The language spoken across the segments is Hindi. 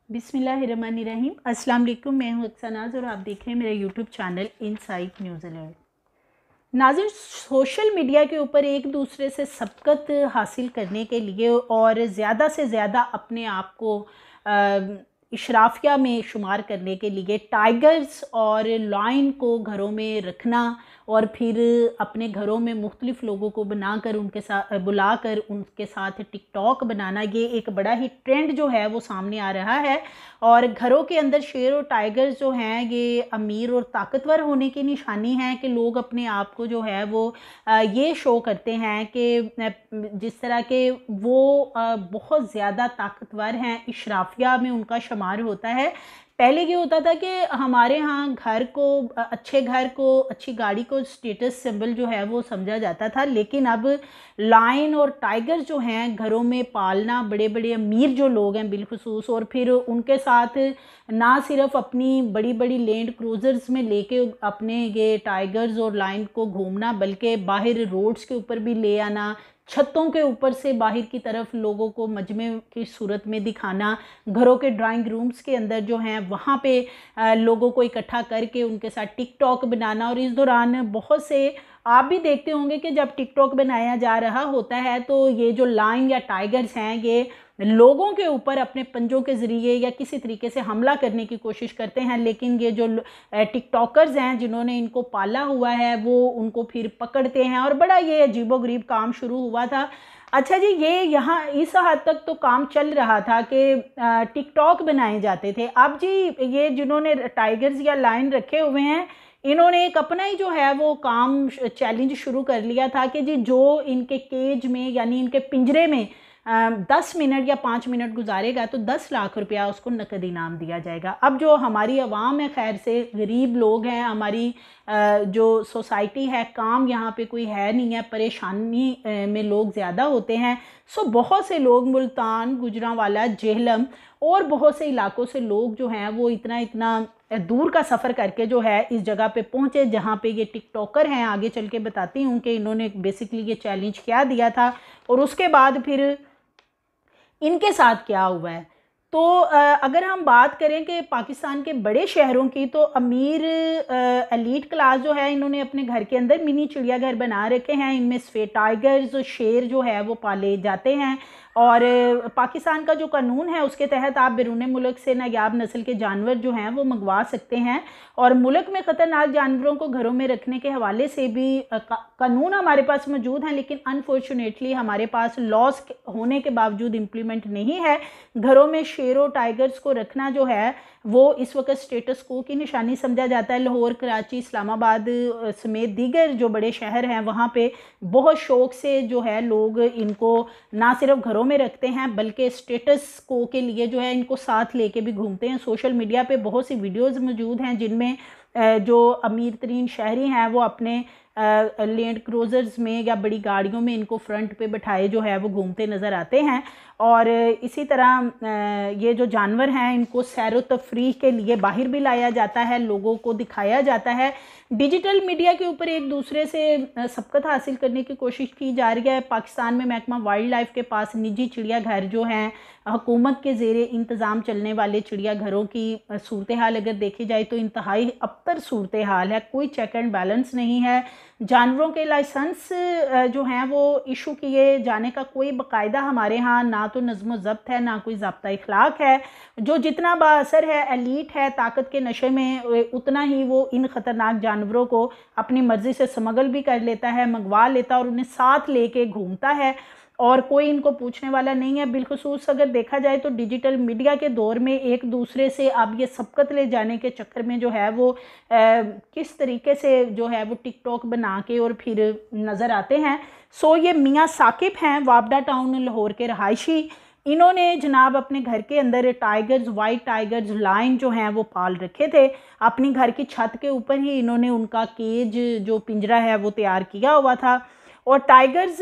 बिस्मिल्लाहिर्रहमानिर्रहीम। अस्सलाम वालेकुम। मैं हूँ अक्सनाज और आप देख रहे हैं मेरा YouTube channel insight news alert. नाज़रीन, सोशल मीडिया के ऊपर एक दूसरे से सबकत हासिल करने के लिए और ज़्यादा से ज़्यादा अपने आप को इशराफिया में शुमार करने के लिए टाइगर्स और लायन को घरों में रखना और फिर अपने घरों में मुख्तलिफ लोगों को बनाकर उनके साथ बुलाकर उनके साथ टिकटॉक बनाना, ये एक बड़ा ही ट्रेंड जो है वो सामने आ रहा है। और घरों के अंदर शेर और टाइगर्स जो हैं ये अमीर और ताकतवर होने की निशानी है कि लोग अपने आप को जो है वो ये शो करते हैं कि जिस तरह के वो बहुत ज़्यादा ताकतवर हैं, इशराफिया में उनका शुमार होता है। पहले ये होता था कि हमारे यहाँ घर को अच्छे घर को अच्छी गाड़ी को स्टेटस सिंबल जो है वो समझा जाता था, लेकिन अब लायन और टाइगर जो हैं घरों में पालना, बड़े बड़े अमीर जो लोग हैं बिलखुसूस, और फिर उनके साथ ना सिर्फ अपनी बड़ी बड़ी लैंड क्रूज़र्स में लेके अपने ये टाइगर्स और लायन को घूमना, बल्कि बाहर रोड्स के ऊपर भी ले आना, छतों के ऊपर से बाहर की तरफ लोगों को मजमे की सूरत में दिखाना, घरों के ड्राइंग रूम्स के अंदर जो हैं वहाँ पे लोगों को इकट्ठा करके उनके साथ टिकटॉक बनाना। और इस दौरान बहुत से आप भी देखते होंगे कि जब टिकटॉक बनाया जा रहा होता है तो ये जो लायन या टाइगर्स हैं ये लोगों के ऊपर अपने पंजों के ज़रिए या किसी तरीके से हमला करने की कोशिश करते हैं, लेकिन ये जो टिकटॉकर्स हैं जिन्होंने इनको पाला हुआ है वो उनको फिर पकड़ते हैं और बड़ा ये अजीबोगरीब काम शुरू हुआ था। अच्छा जी, ये यहाँ इस हद तक तो काम चल रहा था कि टिकटॉक बनाए जाते थे। अब जी ये जिन्होंने टाइगर्स या लायन रखे हुए हैं इन्होंने एक अपना ही जो है वो काम चैलेंज शुरू कर लिया था कि जी जो इनके केज में यानी इनके पिंजरे में 10 मिनट या 5 मिनट गुजारेगा तो 10 लाख रुपया उसको नकद इनाम दिया जाएगा। अब जो हमारी आवाम है, खैर से गरीब लोग हैं, हमारी जो सोसाइटी है, काम यहाँ पे कोई है नहीं है, परेशानी में लोग ज़्यादा होते हैं। सो बहुत से लोग मुल्तान, गुजरांवाला, जेहलम और बहुत से इलाकों से लोग जो हैं वो इतना इतना दूर का सफ़र करके जो है इस जगह पे पहुँचे जहाँ पे ये टिकटॉकर हैं। आगे चल के बताती हूँ कि इन्होंने बेसिकली ये चैलेंज क्या दिया था और उसके बाद फिर इनके साथ क्या हुआ है। तो अगर हम बात करें कि पाकिस्तान के बड़े शहरों की, तो अमीर एलीट क्लास जो है इन्होंने अपने घर के अंदर मिनी चिड़ियाघर बना रखे हैं। इनमें सफ़ेद टाइगर्स, शेर जो है वो पाले जाते हैं और पाकिस्तान का जो कानून है उसके तहत आप बैरून मुल्क से नायाब नस्ल के जानवर जो हैं वो मंगवा सकते हैं। और मुल्क में ख़तरनाक जानवरों को घरों में रखने के हवाले से भी कानून हमारे पास मौजूद हैं, लेकिन अनफॉर्चुनेटली हमारे पास लॉस होने के बावजूद इम्प्लीमेंट नहीं है। घरों में शेरों टाइगर्स को रखना जो है वो इस वक्त स्टेटस को की निशानी समझा जाता है। लाहौर, कराची, इस्लामाबाद समेत दीगर जो बड़े शहर हैं वहाँ पे बहुत शौक़ से जो है लोग इनको ना सिर्फ घरों में रखते हैं बल्कि स्टेटस को के लिए जो है इनको साथ लेके भी घूमते हैं। सोशल मीडिया पे बहुत सी वीडियोज़ मौजूद हैं जिनमें जो अमीर तरीन शहरी हैं वो अपने लैंड क्रूज़र्स में या बड़ी गाड़ियों में इनको फ्रंट पे बिठाए जो है वो घूमते नज़र आते हैं। और इसी तरह ये जो जानवर हैं इनको सैर व तफरीह के लिए बाहर भी लाया जाता है, लोगों को दिखाया जाता है। डिजिटल मीडिया के ऊपर एक दूसरे से सबकत हासिल करने की कोशिश की जा रही है। पाकिस्तान में महकमा वाइल्ड लाइफ के पास निजी चिड़ियाघर जो हैं हुकूमत के ज़ेरे इंतज़ाम चलने वाले चिड़ियाघरों की सूरत हाल अगर देखी जाए तो इंतहाई अबतर सूरत हाल है। कोई चेक एंड बैलेंस नहीं है। जानवरों के लाइसेंस जो हैं वो इशू किए जाने का कोई बाकायदा हमारे यहाँ ना तो नज़्म ज़ब्त है, ना कोई ज़ाब्ता इखलाक है। जो जितना बाअसर है, एलीट है, ताकत के नशे में, उतना ही वो इन ख़तरनाक जानवरों को अपनी मर्ज़ी से स्मगल भी कर लेता है, मंगवा लेता है और उन्हें साथ लेके घूमता है और कोई इनको पूछने वाला नहीं है। बिलखुसूस अगर देखा जाए तो डिजिटल मीडिया के दौर में एक दूसरे से अब ये सबकत ले जाने के चक्कर में जो है वो किस तरीके से जो है वो टिकटॉक बना के और फिर नज़र आते हैं। सो ये मियाँ साकिब हैं, वापडा टाउन लाहौर के रहायशी। इन्होंने जनाब अपने घर के अंदर टाइगर्स, वाइट टाइगर्स, लायन जो हैं वो पाल रखे थे। अपनी घर की छत के ऊपर ही इन्होंने उनका केज जो पिंजरा है वो तैयार किया हुआ था और टाइगर्स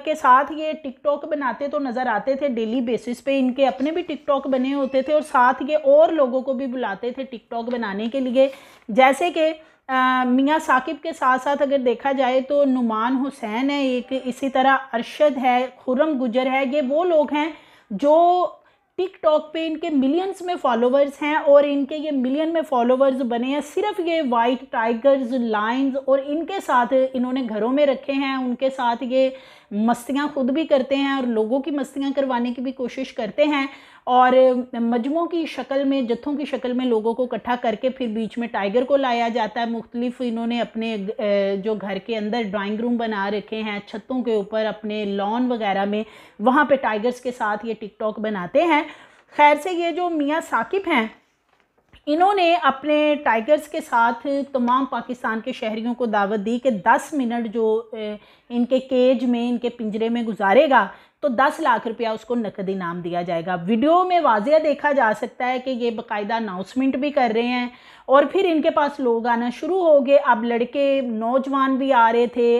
के साथ ये टिकटॉक बनाते तो नज़र आते थे डेली बेसिस पे। इनके अपने भी टिकटॉक बने होते थे और साथ ये और लोगों को भी बुलाते थे टिकटॉक बनाने के लिए। जैसे कि मियाँ साकिब के साथ साथ अगर देखा जाए तो नुमान हुसैन है एक, इसी तरह अरशद है, खुर्रम गुजर है। ये वो लोग हैं जो टिकटॉक पे इनके मिलियंस में फॉलोवर्स हैं और इनके ये मिलियन में फॉलोवर्स बने हैं सिर्फ ये वाइट टाइगर्स, लायंस, और इनके साथ इन्होंने घरों में रखे हैं। उनके साथ ये मस्तियाँ खुद भी करते हैं और लोगों की मस्तियाँ करवाने की भी कोशिश करते हैं, और मजमों की शक्ल में, जत्थों की शक्ल में लोगों को इकट्ठा करके फिर बीच में टाइगर को लाया जाता है। मुख्तलिफ इन्होंने अपने जो घर के अंदर ड्राइंग रूम बना रखे हैं, छतों के ऊपर, अपने लॉन वगैरह में, वहाँ पे टाइगर्स के साथ ये टिकटॉक बनाते हैं। खैर से ये जो मियाँ साकिब हैं, इन्होंने अपने टाइगर्स के साथ तमाम पाकिस्तान के शहरियों को दावत दी कि 10 मिनट जो इनके केज में, इनके पिंजरे में गुजारेगा तो 10 लाख रुपया उसको नकद इनाम दिया जाएगा। वीडियो में वाज़िया देखा जा सकता है कि ये बाकायदा अनाउंसमेंट भी कर रहे हैं और फिर इनके पास लोग आना शुरू हो गए। अब लड़के, नौजवान भी आ रहे थे,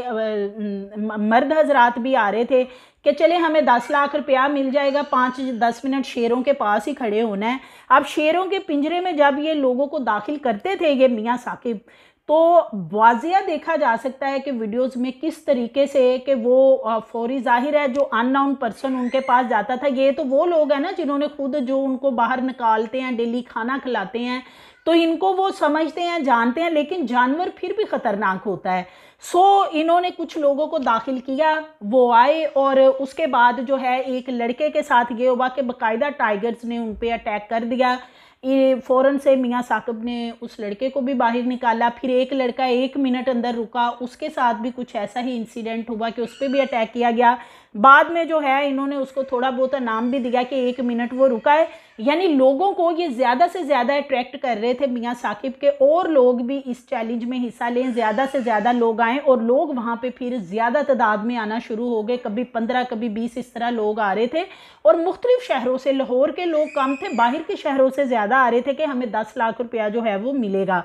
मर्द हजरात भी आ रहे थे कि चले हमें 10 लाख रुपया मिल जाएगा, 5-10 मिनट शेरों के पास ही खड़े होना है। अब शेरों के पिंजरे में जब ये लोगों को दाखिल करते थे ये मियाँ साकिब, तो वाज़िया देखा जा सकता है कि वीडियोस में किस तरीके से कि वो फौरी, जाहिर है जो अननोन पर्सन उनके पास जाता था, ये तो वो लोग हैं ना जिन्होंने खुद, जो उनको बाहर निकालते हैं, डेली खाना खिलाते हैं, तो इनको वो समझते हैं, जानते हैं, लेकिन जानवर फिर भी ख़तरनाक होता है। सो इन्होंने कुछ लोगों को दाखिल किया, वो आए और उसके बाद जो है एक लड़के के साथ ये हुआ कि बाकायदा टाइगर्स ने उन पर अटैक कर दिया। ये फ़ौरन से मियाँ साकिब ने उस लड़के को भी बाहर निकाला। फिर एक लड़का 1 मिनट अंदर रुका, उसके साथ भी कुछ ऐसा ही इंसिडेंट हुआ कि उस पर भी अटैक किया गया। बाद में जो है इन्होंने उसको थोड़ा बहुत नाम भी दिया कि 1 मिनट वो रुका है। यानी लोगों को ये ज़्यादा से ज़्यादा अट्रैक्ट कर रहे थे मियाँ साकिब के, और लोग भी इस चैलेंज में हिस्सा लें, ज़्यादा से ज़्यादा लोग आएँ, और लोग वहाँ पे फिर ज़्यादा तादाद में आना शुरू हो गए। कभी 15, कभी 20 इस तरह लोग आ रहे थे, और मुख्तलिफ शहरों से, लाहौर के लोग कम थे, बाहर के शहरों से ज़्यादा आ रहे थे कि हमें 10 लाख रुपया जो है वो मिलेगा।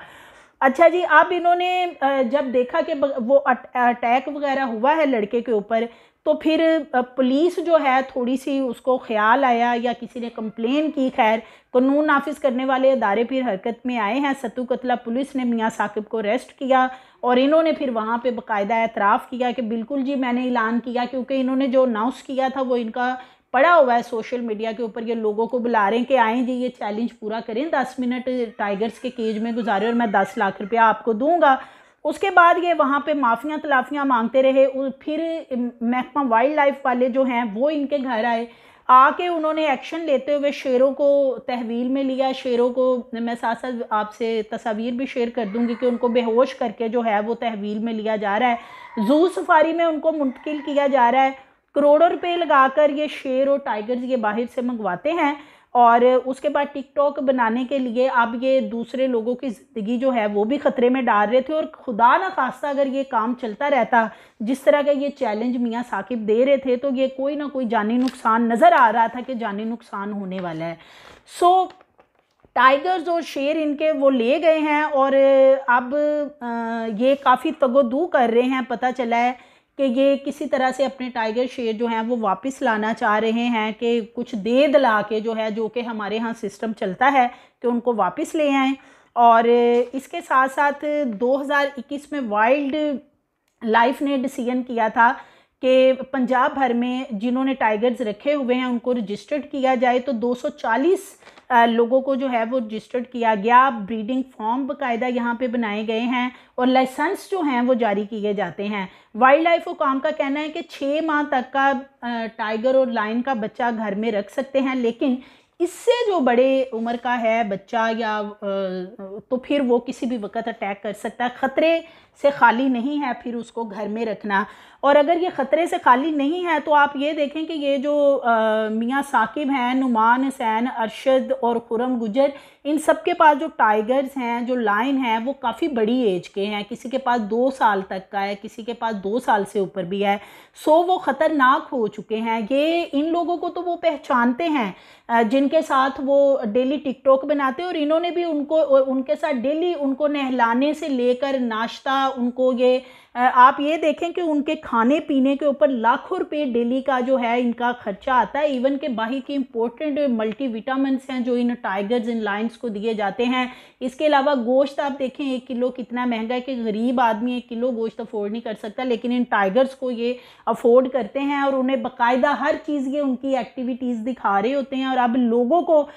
अच्छा जी, अब इन्होंने जब देखा कि वो अटैक वगैरह हुआ है लड़के के ऊपर, तो फिर पुलिस जो है थोड़ी सी उसको ख्याल आया या किसी ने कंप्लेन की। खैर कानून नाफिज करने वाले अदारे फिर हरकत में आए हैं। सत्तू कतला पुलिस ने मियाँ साकिब को अरेस्ट किया और इन्होंने फिर वहाँ पे बाकायदा एतराफ़ किया कि बिल्कुल जी मैंने ऐलान किया, क्योंकि इन्होंने जो अनाउंस किया था वो इनका पड़ा हुआ है सोशल मीडिया के ऊपर। ये लोगों को बुला रहे हैं कि आएँ जी, ये चैलेंज पूरा करें, 10 मिनट टाइगर्स के केज में गुजारे और मैं 10 लाख रुपया आपको दूंगा। उसके बाद ये वहाँ पे माफ़ियाँ तलाफ़ियाँ मांगते रहे। फिर महकमा वाइल्ड लाइफ वाले जो हैं वो इनके घर आए, आके उन्होंने एक्शन लेते हुए शेरों को तहवील में लिया। शेरों को मैं साथ साथ आपसे तस्वीर भी शेयर कर दूंगी कि उनको बेहोश करके जो है वो तहवील में लिया जा रहा है। जू सफारी में उनको मुंतकिल किया जा रहा है। करोड़ों रुपए लगाकर ये शेर और टाइगर्स ये बाहर से मंगवाते हैं, और उसके बाद टिकटॉक बनाने के लिए अब ये दूसरे लोगों की ज़िंदगी जो है वो भी ख़तरे में डाल रहे थे। और खुदा ना खास्ता अगर ये काम चलता रहता, जिस तरह का ये चैलेंज मियाँ साकिब दे रहे थे, तो ये कोई ना कोई जानी नुकसान नज़र आ रहा था कि जानी नुकसान होने वाला है। सो टाइगर्स और शेर इनके वो ले गए हैं, और अब ये काफ़ी तगोदू कर रहे हैं। पता चला है कि ये किसी तरह से अपने टाइगर शेर जो हैं वो वापस लाना चाह रहे हैं, कि कुछ दे दिला के जो है, जो कि हमारे यहाँ सिस्टम चलता है कि उनको वापस ले आएँ। और इसके साथ साथ 2021 में वाइल्ड लाइफ ने डिसीजन किया था कि पंजाब भर में जिन्होंने टाइगर्स रखे हुए हैं उनको रजिस्टर्ड किया जाए। तो 240 लोगों को जो है वो रजिस्टर्ड किया गया। ब्रीडिंग फॉर्म बाकायदा यहाँ पे बनाए गए हैं और लाइसेंस जो हैं वो जारी किए जाते हैं। वाइल्ड लाइफ हुकाम का कहना है कि 6 माह तक का टाइगर और लायन का बच्चा घर में रख सकते हैं, लेकिन इससे जो बड़े उम्र का है बच्चा या तो फिर वो किसी भी वक्त अटैक कर सकता है। ख़तरे से खाली नहीं है फिर उसको घर में रखना। और अगर ये ख़तरे से खाली नहीं है तो आप ये देखें कि ये जो मियाँ साकिब हैं, नुमान हुसैन, अरशद और खुरम गुजर, इन सब के पास जो टाइगर्स हैं, जो लायन हैं, वो काफ़ी बड़ी एज के हैं। किसी के पास 2 साल तक का है, किसी के पास 2 साल से ऊपर भी है। सो वो ख़तरनाक हो चुके हैं। ये इन लोगों को तो वो पहचानते हैं जिनके साथ वो डेली टिकटॉक बनाते हैं, और इन्होंने भी उनके साथ डेली उनको नहलाने से लेकर नाश्ता, उनको ये आप ये देखें कि उनके खाने पीने के ऊपर लाखों रुपए डेली का जो है इनका खर्चा आता है। इवन के बाहर की इंपॉर्टेंट मल्टीविटामिन्स हैं जो इन टाइगर्स, इन लायंस को दिए जाते हैं। इसके अलावा गोश्त आप देखें 1 किलो कितना महंगा है कि गरीब आदमी 1 किलो गोश्त अफोर्ड नहीं कर सकता, लेकिन इन टाइगर्स को ये अफोर्ड करते हैं और उन्हें बाकायदा हर चीज़ ये उनकी एक्टिविटीज़ दिखा रहे होते हैं। और अब लोगों को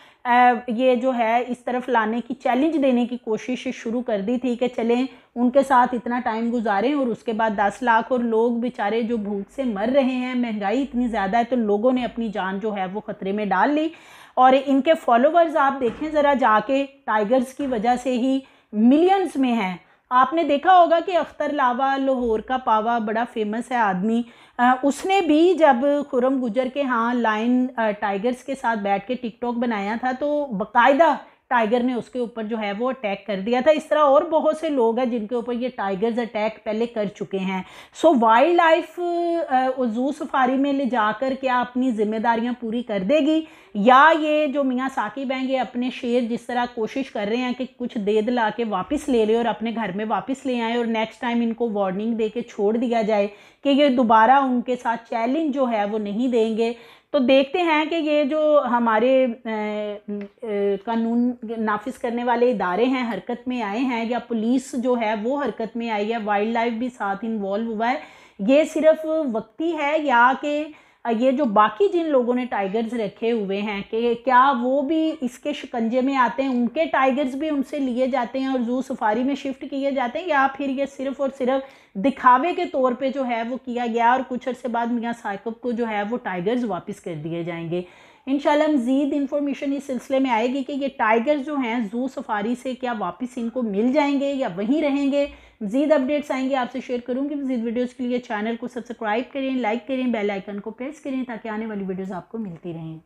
ये जो है इस तरफ लाने की, चैलेंज देने की कोशिश शुरू कर दी थी कि चलें उनके साथ इतना टाइम गुजारें, और उसके बाद 10 लाख और लोग बेचारे जो भूख से मर रहे हैं, महंगाई इतनी ज़्यादा है, तो लोगों ने अपनी जान जो है वो ख़तरे में डाल ली। और इनके फॉलोवर्स आप देखें ज़रा जाके, टाइगर्स की वजह से ही मिलियंस में हैं। आपने देखा होगा कि अख्तर लावा, लाहौर का पावा, बड़ा फेमस है आदमी, उसने भी जब खुर्रम गुजर के यहाँ लाइन टाइगर्स के साथ बैठ के टिकटॉक बनाया था तो बाकायदा टाइगर ने उसके ऊपर जो है वो अटैक कर दिया था। इस तरह और बहुत से लोग हैं जिनके ऊपर ये टाइगर्स अटैक पहले कर चुके हैं। सो वाइल्ड लाइफ ज़ू सफारी में ले जाकर क्या अपनी जिम्मेदारियां पूरी कर देगी, या ये जो मियाँ साकिब हैं ये अपने शेर जिस तरह कोशिश कर रहे हैं कि कुछ दे दिला के वापस ले ले और अपने घर में वापस ले आए, और नेक्स्ट टाइम इनको वार्निंग दे के छोड़ दिया जाए कि ये दोबारा उनके साथ चैलेंज जो है वो नहीं देंगे। तो देखते हैं कि ये जो हमारे कानून नाफिज करने वाले इदारे हैं हरकत में आए हैं, या पुलिस जो है वो हरकत में आई है, वाइल्ड लाइफ भी साथ इन्वॉल्व हुआ है, ये सिर्फ वक्ती है, या कि ये जो बाकी जिन लोगों ने टाइगर्स रखे हुए हैं कि क्या वो भी इसके शिकंजे में आते हैं, उनके टाइगर्स भी उनसे लिए जाते हैं और ज़ू सफारी में शिफ्ट किए जाते हैं, या फिर ये सिर्फ और सिर्फ दिखावे के तौर पे जो है वो किया गया और कुछ अर्से बाद मियाँ साकिब को जो है वो टाइगर्स वापस कर दिए जाएंगे। इंशाल्लाह मज़ीद इन्फॉर्मेशन इस सिलसिले में आएगी कि ये टाइगर्स जो हैं ज़ू सफारी से क्या वापस इनको मिल जाएंगे या वहीं रहेंगे। मज़ीद अपडेट्स आएंगे आपसे शेयर करूँगी। मज़ीद वीडियोज़ के लिए चैनल को सब्सक्राइब करें, लाइक करें, बेल आइकन को प्रेस करें ताकि आने वाली वीडियोज़ आपको मिलती रहें।